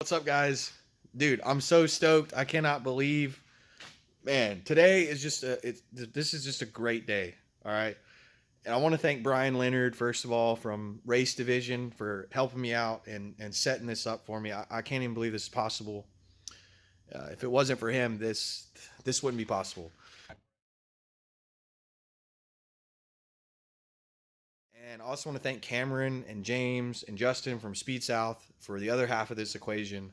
What's up, guys? Dude, I'm so stoked. I cannot believe, man, today is just this is just a great day. All right. And I want to thank Brian Leonard, first of all, from Race Division for helping me out and setting this up for me. I can't even believe this is possible. If it wasn't for him, this wouldn't be possible. And I also want to thank Cameron and James and Justin from Speed South for the other half of this equation.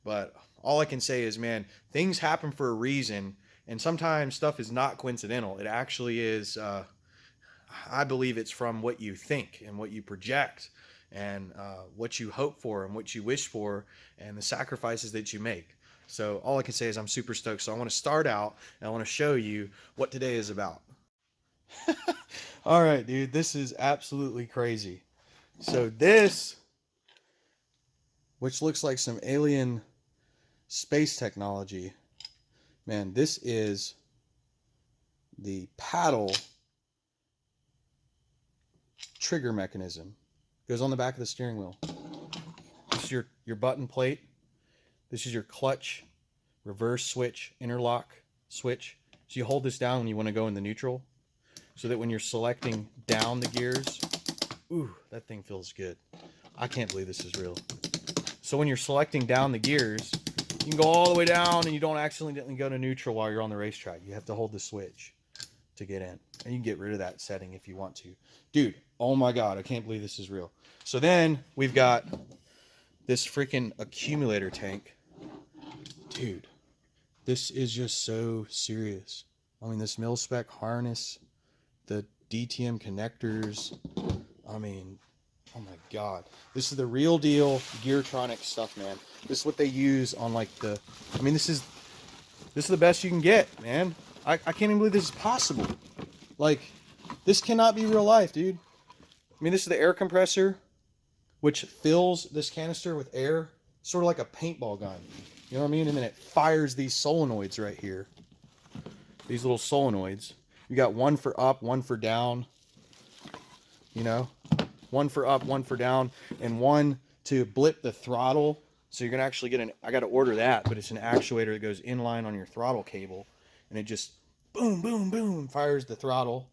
But all I can say is, man, things happen for a reason, and sometimes stuff is not coincidental. It actually is. I believe it's from what you think and what you project, and what you hope for and what you wish for, and the sacrifices that you make. So all I can say is I'm super stoked. So I want to start out and I want to show you what today is about. All right, dude, this is absolutely crazy. So this, which looks like some alien space technology, man, this is the paddle trigger mechanism. Goes on the back of the steering wheel. This is your button plate. This is your clutch, reverse switch, interlock switch. So you hold this down when you want to go in the neutral, so that when you're selecting down the gears, ooh, that thing feels good. I can't believe this is real. So when you're selecting down the gears, you can go all the way down and you don't accidentally go to neutral while you're on the racetrack. You have to hold the switch to get in. And you can get rid of that setting if you want to. Dude, oh my God, I can't believe this is real. So then we've got this freaking accumulator tank. Dude, this is just so serious. I mean, this mil-spec harness, the DTM connectors, I mean, oh my God. This is the real deal Geartronic stuff, man. This is what they use on like the, I mean, this is the best you can get, man. I can't even believe this is possible. Like, this cannot be real life, dude. I mean, this is the air compressor, which fills this canister with air, sort of like a paintball gun. You know what I mean? And then it fires these solenoids right here. These little solenoids. You got one for up, one for down. You know? One for up, one for down, and one to blip the throttle. So you're going to actually get I got to order that, but it's an actuator that goes in line on your throttle cable. And it just boom, boom, boom, fires the throttle.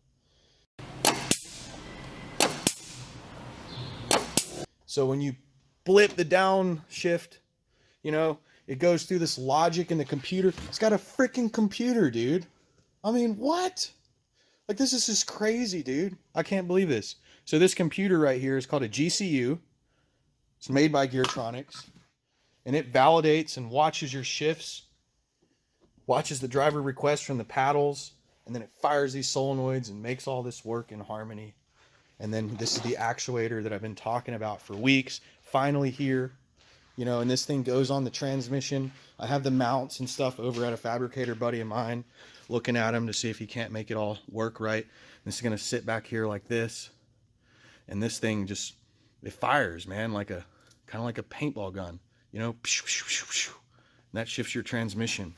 So when you blip the downshift, you know, it goes through this logic in the computer. It's got a freaking computer, dude. I mean, what? Like, this is just crazy, dude. I can't believe this. So this computer right here is called a GCU. It's made by Geartronics. And it validates and watches your shifts, watches the driver request from the paddles, and then it fires these solenoids and makes all this work in harmony. And then this is the actuator that I've been talking about for weeks, finally here. You know, and this thing goes on the transmission. I have the mounts and stuff over at a fabricator buddy of mine, looking at them to see if he can't make it all work right. And this is going to sit back here like this. And this thing just, it fires, man, like a, kind of like a paintball gun, you know, and that shifts your transmission.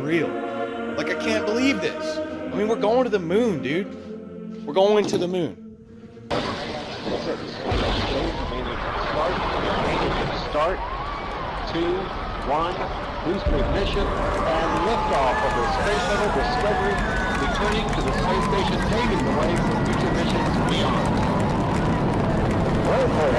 unreal. Like, I can't believe this. I mean, we're going to the moon, dude. We're going to the moon. Start, 2, 1, boost ignition, and liftoff of the Space Shuttle Discovery, returning to the space station, paving the way for future missions beyond. Well, for